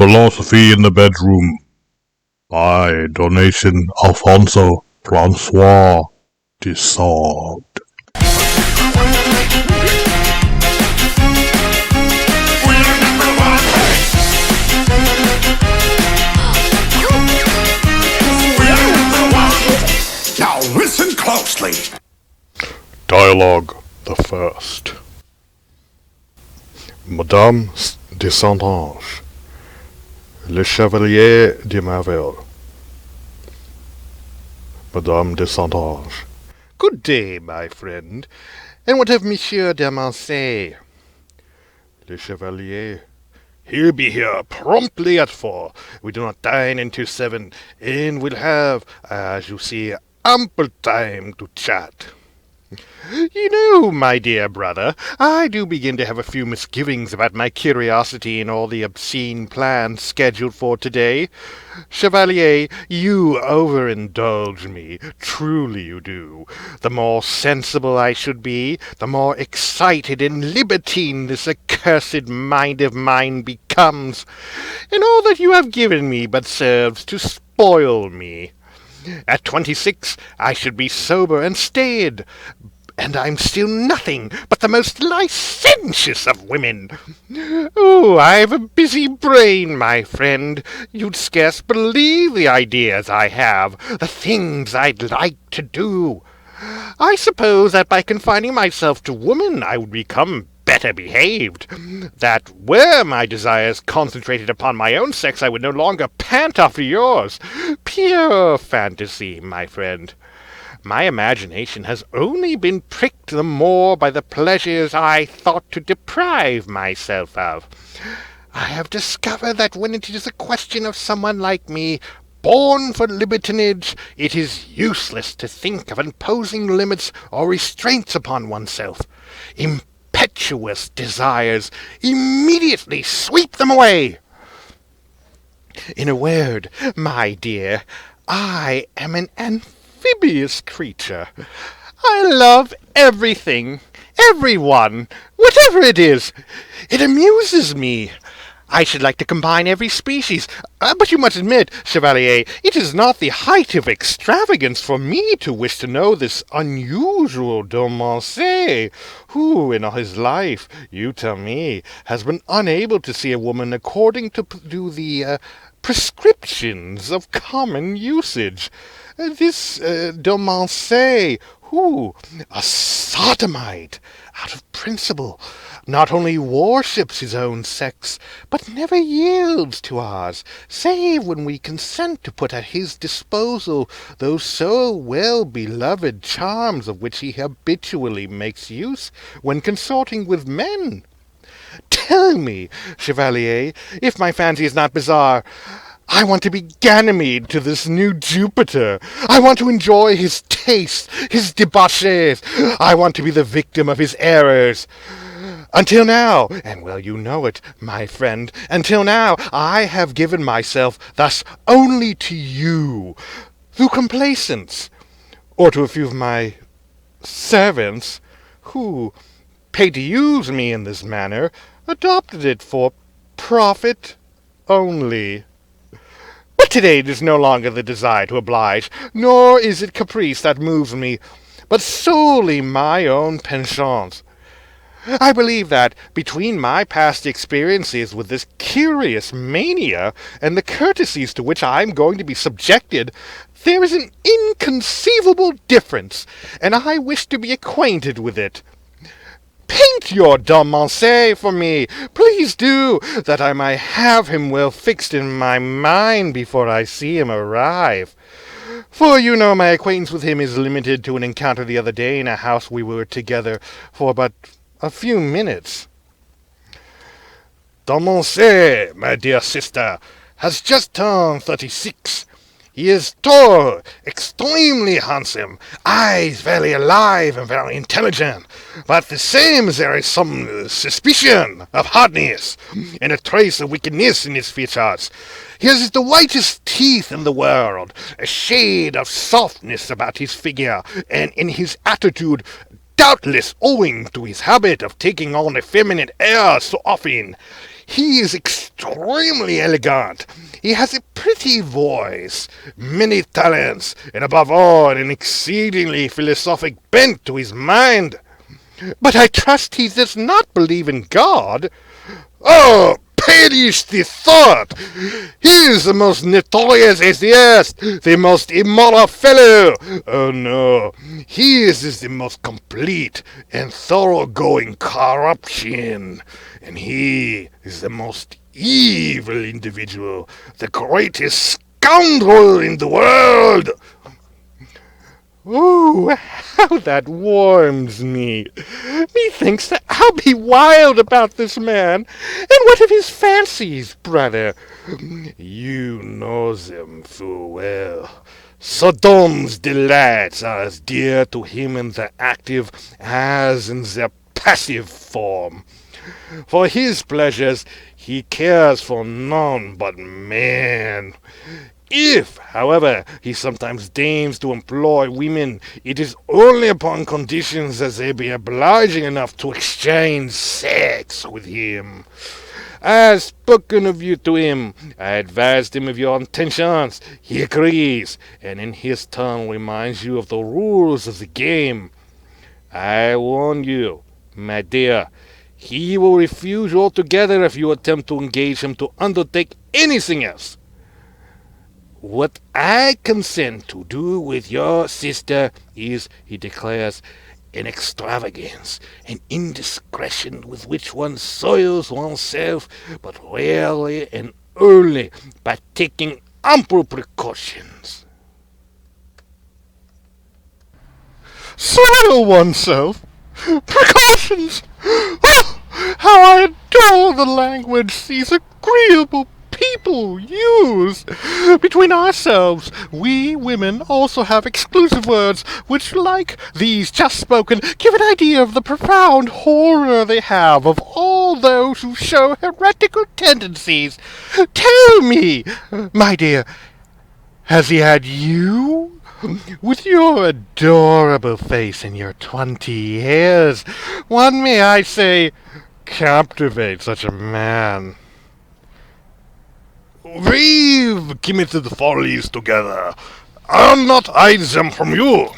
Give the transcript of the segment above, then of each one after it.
Philosophy in the Bedroom by donation Alfonso Francois de Sade. Now listen closely. Dialogue the first. Madame de Saint-Ange, Le Chevalier de Marvel. Madame de Saint-Ange. Good day, my friend. And what of Monsieur de Mancé? Le Chevalier. He'll be here promptly at 4. We do not dine until 7, and we'll have, as you see, ample time to chat. You know, my dear brother, I do begin to have a few misgivings about my curiosity in all the obscene plans scheduled for today. Chevalier, you overindulge me, truly you do. The more sensible I should be, the more excited and libertine this accursed mind of mine becomes, and all that you have given me but serves to spoil me. At 26, I should be sober and staid, and I'm still nothing but the most licentious of women. Oh, I've a busy brain, my friend. You'd scarce believe the ideas I have, the things I'd like to do. I suppose that by confining myself to women I would become better behaved, that were my desires concentrated upon my own sex I would no longer pant after yours. Pure fantasy, my friend. My imagination has only been pricked the more by the pleasures I thought to deprive myself of. I have discovered that when it is a question of someone like me, born for libertinage, it is useless to think of imposing limits or restraints upon oneself. Impetuous desires immediately sweep them away. In a word, my dear, I am an amphibious creature. I love everything, everyone, whatever it is. It amuses me. I should like to combine every species, but you must admit, Chevalier, it is not the height of extravagance for me to wish to know this unusual de Mancé, who, in all his life, you tell me, has been unable to see a woman according to the prescriptions of common usage. This de Mancé, who, a sodomite, out of principle, not only worships his own sex, but never yields to ours, save when we consent to put at his disposal those so well-beloved charms of which he habitually makes use when consorting with men. Tell me, Chevalier, if my fancy is not bizarre, I want to be Ganymede to this new Jupiter. I want to enjoy his taste, his debauches. I want to be the victim of his errors. Until now, and well you know it, my friend, until now I have given myself thus only to you, through complaisance, or to a few of my servants, who, paid to use me in this manner, adopted it for profit only. But today it is no longer the desire to oblige, nor is it caprice that moves me, but solely my own penchant. I believe that, between my past experiences with this curious mania and the courtesies to which I am going to be subjected, there is an inconceivable difference, and I wish to be acquainted with it. Paint your de Mancé for me, please do, that I may have him well fixed in my mind before I see him arrive. For you know my acquaintance with him is limited to an encounter the other day in a house we were together for but a few minutes. De Mancé, my dear sister, has just turned 36. He is tall, extremely handsome, eyes very alive and very intelligent, but the same there is some suspicion of hardness and a trace of wickedness in his features. He has the whitest teeth in the world, a shade of softness about his figure, and in his attitude, doubtless owing to his habit of taking on effeminate airs so often. He is extremely elegant. He has a pretty voice, many talents, and above all, an exceedingly philosophic bent to his mind. But I trust he does not believe in God. Oh, perish the thought! He is the most notorious atheist, the most immoral fellow. Oh no, his is the most complete and thoroughgoing corruption, and he is the most evil individual, the greatest scoundrel in the world. Ooh, how that warms me. Methinks that I'll be wild about this man. And what of his fancies, brother? You know them full well. Sodom's delights are as dear to him in the active as in their passive form. For his pleasures he cares for none but man. If, however, he sometimes deigns to employ women, it is only upon conditions that they be obliging enough to exchange sex with him. I have spoken of you to him. I advised him of your intentions. He agrees, and in his turn reminds you of the rules of the game. I warn you, my dear, he will refuse altogether if you attempt to engage him to undertake anything else. What I consent to do with your sister is, he declares, an extravagance, an indiscretion with which one soils oneself, but rarely and only by taking ample precautions. Soil oneself? Precautions! Oh, how I adore the language these agreeable people use. Between ourselves, we women also have exclusive words which, like these just spoken, give an idea of the profound horror they have of all those who show heretical tendencies. Tell me, my dear, has he had you? With your adorable face and your 20 years, one may I say, captivate such a man. We've committed follies together. I'll not hide them from you.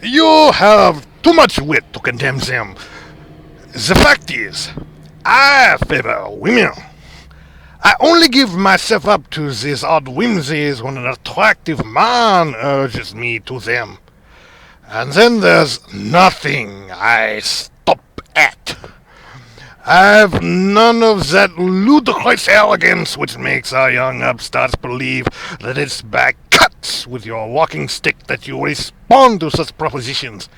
You have too much wit to condemn them. The fact is, I favor women. I only give myself up to these odd whimsies when an attractive man urges me to them. And then there's nothing I stop at. I've none of that ludicrous arrogance which makes our young upstarts believe that it's by cuts with your walking stick that you respond to such propositions.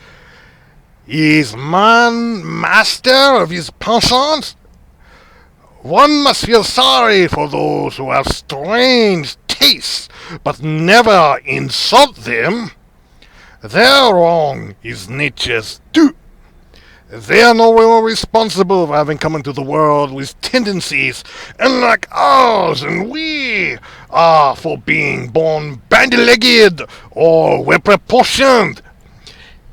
Is man master of his penchants? One must feel sorry for those who have strange tastes, but never insult them. Their wrong is nature's due. They are no more responsible for having come into the world with tendencies unlike ours, and we are for being born bandy-legged or well-proportioned.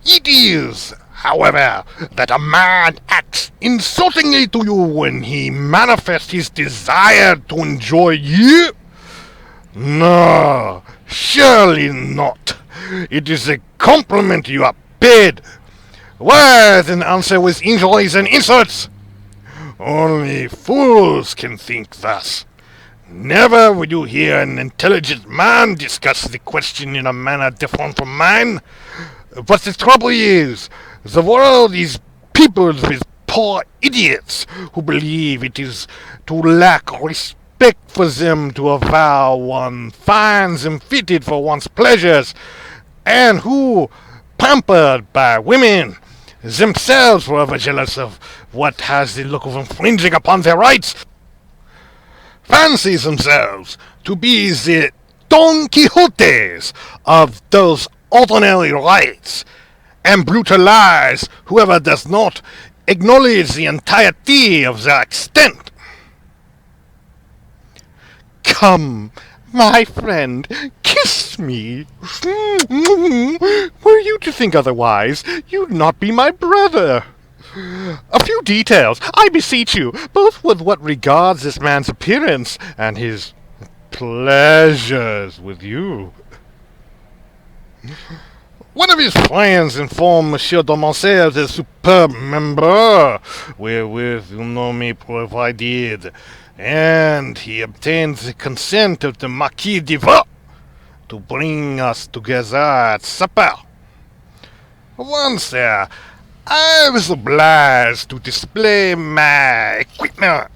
It is, however, that a man acts insultingly to you when he manifests his desire to enjoy you? No, surely not. It is a compliment you are paid. Why then answer with injuries and insults? Only fools can think thus. Never will you hear an intelligent man discuss the question in a manner different from mine. But the trouble is, the world is peopled with poor idiots who believe it is to lack respect for them to avow one finds them fitted for one's pleasures, and who, pampered by women, themselves forever jealous of what has the look of infringing upon their rights, fancy themselves to be the Don Quixotes of those ordinary rights, and brutalize whoever does not acknowledge the entirety of their extent. Come, my friend, kiss me. Were you to think otherwise, you'd not be my brother. A few details, I beseech you, both with what regards this man's appearance and his pleasures with you. One of his friends informed Monsieur Domancé of the superb member wherewith you know me provided, and he obtained the consent of the Marquis de Sade to bring us together at supper. Once there, I was obliged to display my equipment.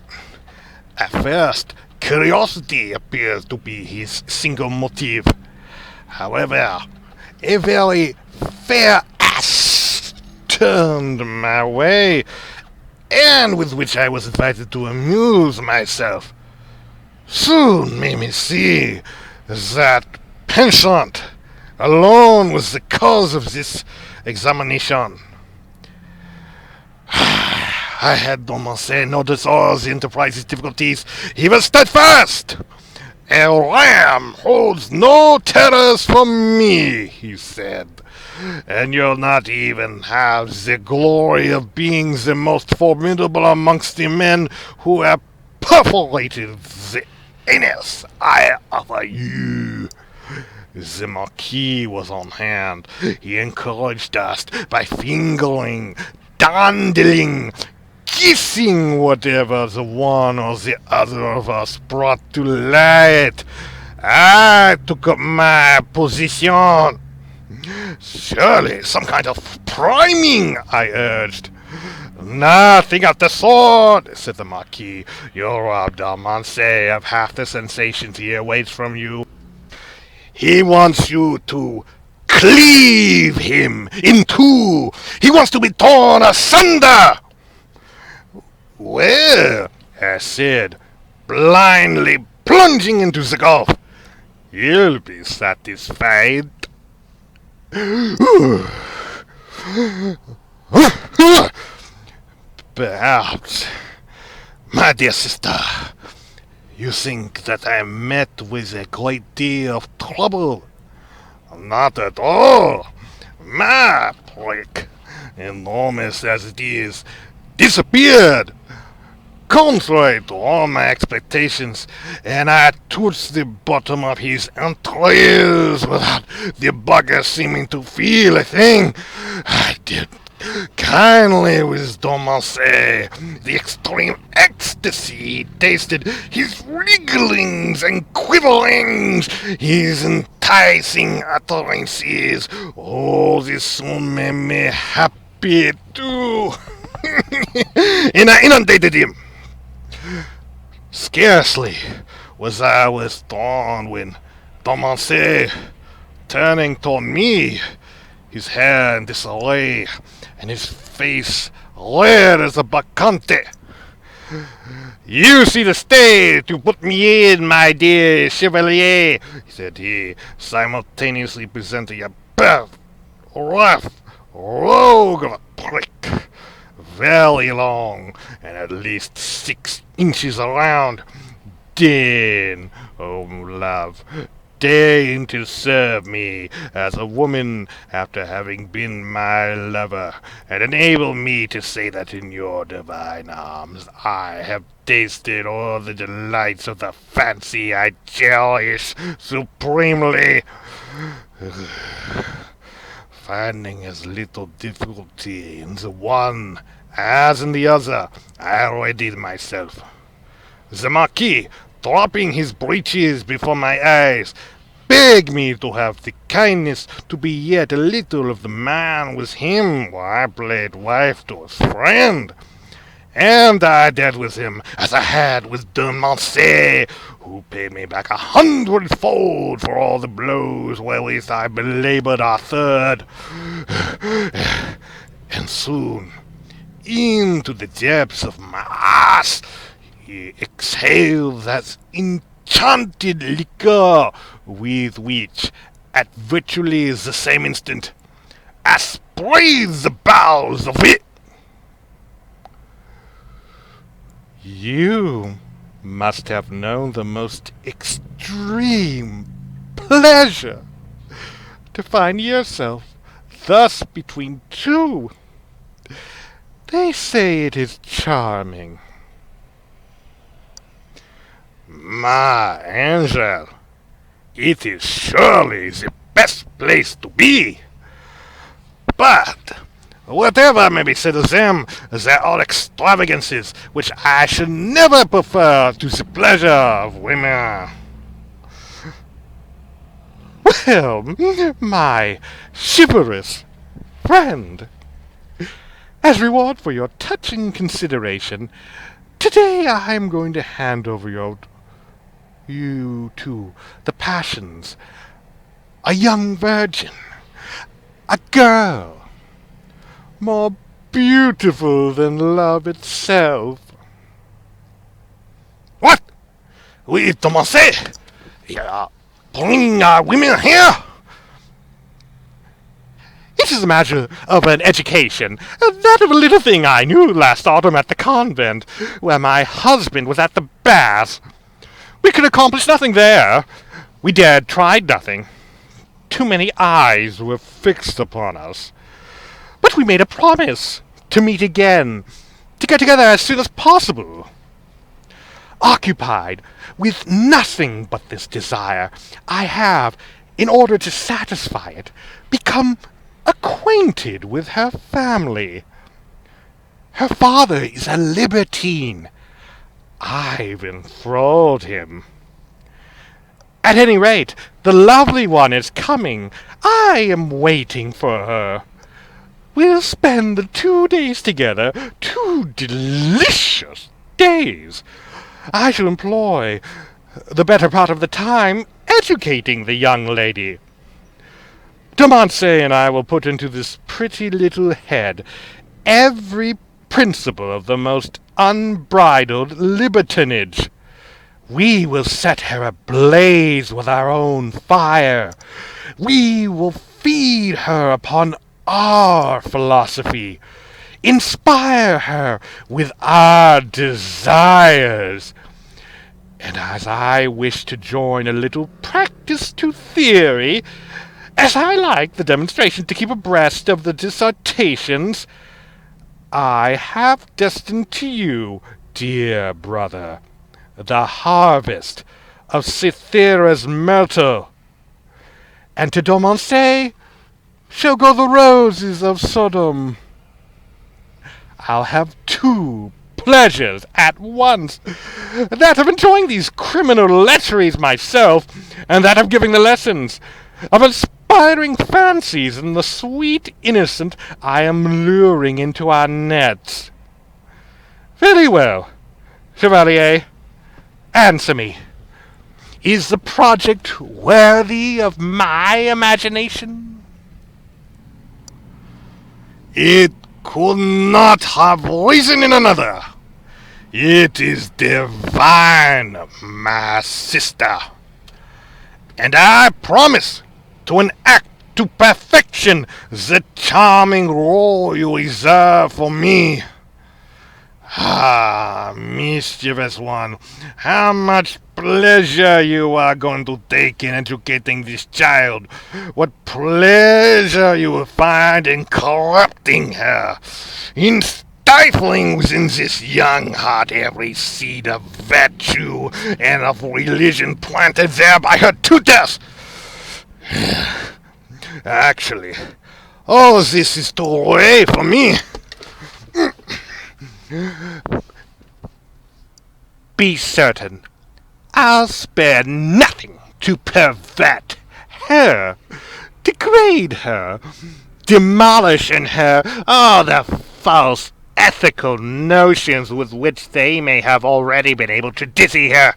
At first, curiosity appears to be his single motive. However, a very fair ass turned my way, and with which I was invited to amuse myself. Soon made me see that penchant alone was the cause of this examination. I had Domancé notice all the enterprise's difficulties. He was steadfast. A ram holds no terrors from me, he said, and you'll not even have the glory of being the most formidable amongst the men who have perforated the anus I offer you. The Marquis was on hand. He encouraged us by fingering, dandling, kissing whatever the one or the other of us brought to light. I took up my position. Surely some kind of priming, I urged. Nothing of the sort, said the Marquis. You're robbed, Domancé, of half the sensations he awaits from you. He wants you to cleave him in two. He wants to be torn asunder. Well, I said, blindly plunging into the gulf, you'll be satisfied. Perhaps, my dear sister, you think that I met with a great deal of trouble. Not at all. My prick, enormous as it is, disappeared, contrary to all my expectations, and I touched the bottom of his entrails without the bugger seeming to feel a thing. I did kindly with Domancé the extreme ecstasy he tasted, his wrigglings and quiverings, his enticing utterances. All this soon made me happy too. And I inundated him. Scarcely was I withdrawn when Domancé, turning toward me, his hair in disarray, and his face red as a bacchante. You see the state you put me in, my dear chevalier, said he, simultaneously presenting a bad, rough rogue of a prick, very long, and at least 6 inches around. Deign, oh love, deign to serve me as a woman after having been my lover, and enable me to say that in your divine arms I have tasted all the delights of the fancy I cherish supremely, finding as little difficulty in the one as in the other. I readied myself. The Marquis, dropping his breeches before my eyes, begged me to have the kindness to be yet a little of the man with him while I played wife to his friend. And I dealt with him as I had with Domancé, who paid me back 100-fold for all the blows wherewith I belaboured our third. And soon, into the depths of my ass, he exhaled that enchanted liquor with which, at virtually the same instant, I sprayed the bowels of it. You must have known the most extreme pleasure to find yourself thus between two. They say it is charming. Ma, Angel, it is surely the best place to be. But whatever may be said of them, they are extravagances which I should never prefer to the pleasure of women. Well, my chivalrous friend, as reward for your touching consideration, today I am going to hand over you to the passions. A young virgin, a girl, more beautiful than love itself. What? We Tomasé? You are bringing our women here? It is a matter of an education, that of a little thing I knew last autumn at the convent, where my husband was at the baths. We could accomplish nothing there. We dared try nothing. Too many eyes were fixed upon us. But we made a promise to meet again, to get together as soon as possible. Occupied with nothing but this desire, I have, in order to satisfy it, become acquainted with her family. Her father is a libertine. I've enthralled him. At any rate, the lovely one is coming. I am waiting for her. We'll spend the 2 days together, 2 delicious days. I shall employ the better part of the time educating the young lady. Domancé and I will put into this pretty little head every principle of the most unbridled libertinage. We will set her ablaze with our own fire. We will feed her upon our philosophy, inspire her with our desires. And as I wish to join a little practice to theory, as I like the demonstration to keep abreast of the dissertations, I have destined to you, dear brother, the harvest of Cythera's myrtle, and to Domancé shall go the roses of Sodom. I'll have 2 pleasures at once, that of enjoying these criminal lecheries myself, and that of giving the lessons, of inspiring fancies in the sweet innocent I am luring into our nets. Very well, Chevalier, answer me. Is the project worthy of my imagination? It could not have risen in another. It is divine, my sister. And I promise to enact to perfection the charming role you reserve for me. Ah, mischievous one, how much pleasure you are going to take in educating this child. What pleasure you will find in corrupting her, in stifling within this young heart every seed of virtue and of religion planted there by her tutors. Actually, all this is too late for me. Be certain, I'll spare nothing to pervert her, degrade her, demolish in her all the false ethical notions with which they may have already been able to dizzy her.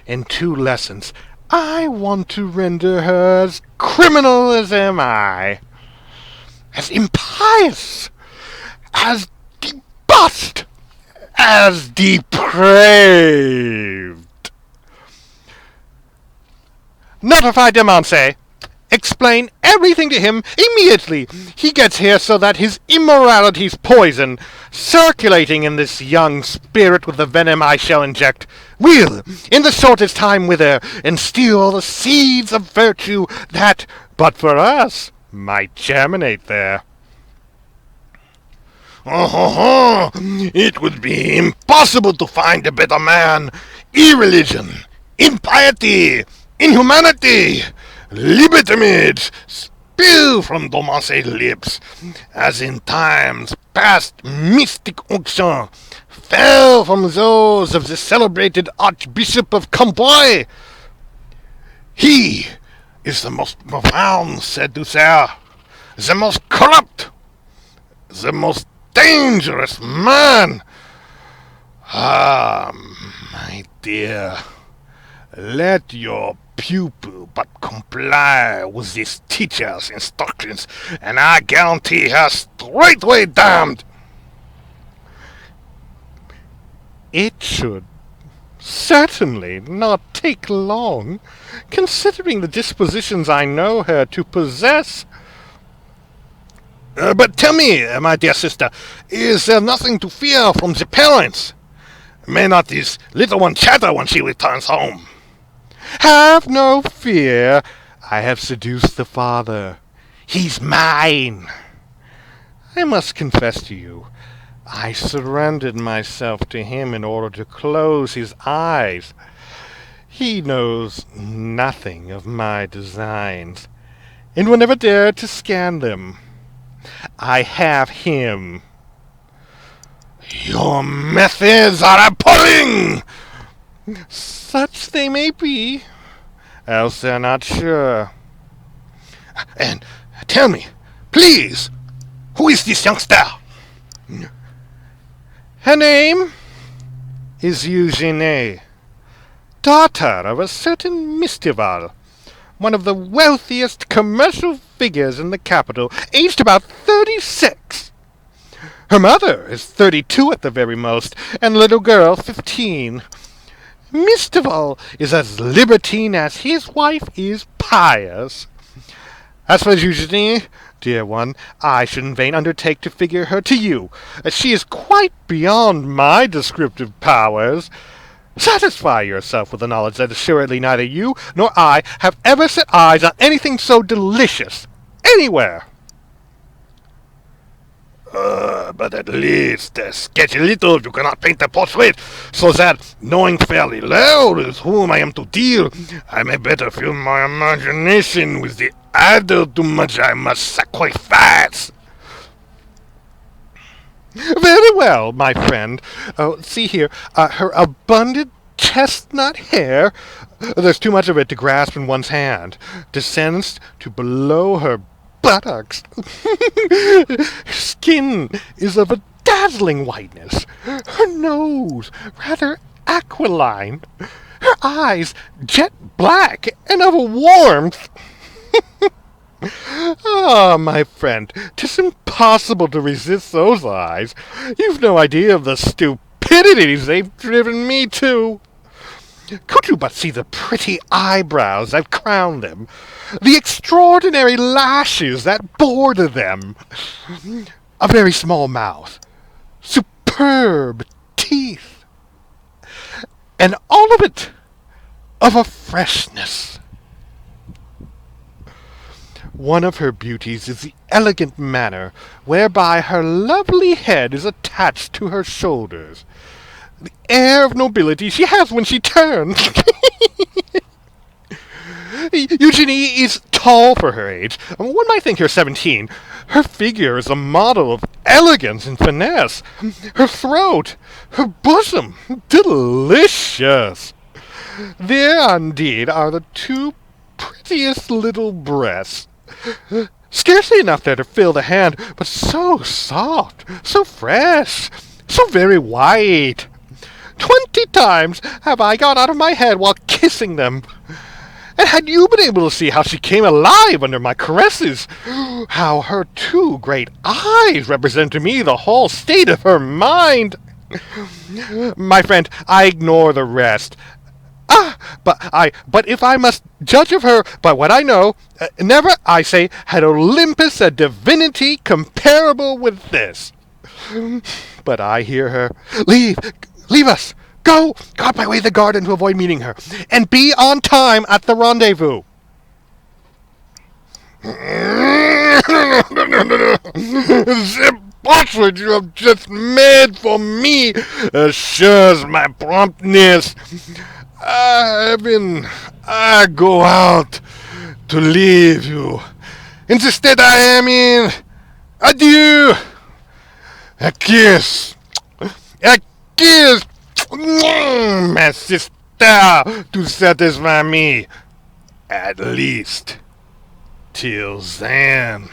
In 2 lessons, I want to render her as criminal as am I, as impious, as debauched, as depraved. Notify Domancé. Explain everything to him immediately he gets here, so that his immorality's poison, circulating in this young spirit with the venom I shall inject, will, in the shortest time wither, and steal all the seeds of virtue that, but for us, might germinate there. It would be impossible to find a better man. Irreligion, impiety, inhumanity, libertinage spill from Domance's lips, as in times past mystic unction fell from those of the celebrated Archbishop of Cambrai. He is the most profound seducer, the most corrupt, the most dangerous man. Ah, my dear, let your pupil but comply with this teacher's instructions, and I guarantee her straightway damned. It should certainly not take long, considering the dispositions I know her to possess. But tell me, my dear sister, is there nothing to fear from the parents? May not this little one chatter when she returns home? Have no fear. I have seduced the father. He's mine. I must confess to you, I surrendered myself to him in order to close his eyes. He knows nothing of my designs, and will never dare to scan them. I have him. Your methods are appalling! Such they may be, else they're not sure. And tell me, please, who is this youngster? Her name is Eugenie, daughter of a certain Mistival, one of the wealthiest commercial figures in the capital, aged about 36. Her mother is 32 at the very most, and the little girl 15. Mistival is as libertine as his wife is pious. As for Eugenie, dear one, I should in vain undertake to figure her to you. She is quite beyond my descriptive powers. Satisfy yourself with the knowledge that assuredly neither you nor I have ever set eyes on anything so delicious, anywhere. But at least sketch a little if you cannot paint a portrait, so that, knowing fairly well with whom I am to deal, I may better fill my imagination with the adder to much I must sacrifice. Very well, my friend. See here, her abundant chestnut hair, there's too much of it to grasp in one's hand, descends to below her buttocks. Her skin is of a dazzling whiteness, her nose rather aquiline, her eyes jet black and of a warmth. Ah, my friend, 'tis impossible to resist those eyes. You've no idea of the stupidities they've driven me to. Could you but see the pretty eyebrows that crown them, the extraordinary lashes that border them, a very small mouth, superb teeth, and all of it of a freshness. One of her beauties is the elegant manner whereby her lovely head is attached to her shoulders. The air of nobility she has when she turns. Eugenie is tall for her age. One might think her 17. Her figure is a model of elegance and finesse. Her throat, her bosom, delicious. There indeed are the two prettiest little breasts. Scarcely enough there to fill the hand, but so soft, so fresh, so very white. 20 times have I got out of my head while kissing them. And had you been able to see how she came alive under my caresses, how her two great eyes represent to me the whole state of her mind. My friend, I ignore the rest. But if I must judge of her by what I know, never, I say, had Olympus a divinity comparable with this. But I hear her. Leave us! Go out by way of the garden to avoid meeting her, and be on time at the rendezvous. The portrait you have just made for me assures my promptness. I go out to leave you. In the state I am in, adieu. A kiss. A kiss. My sister, to satisfy me. At least. Till then.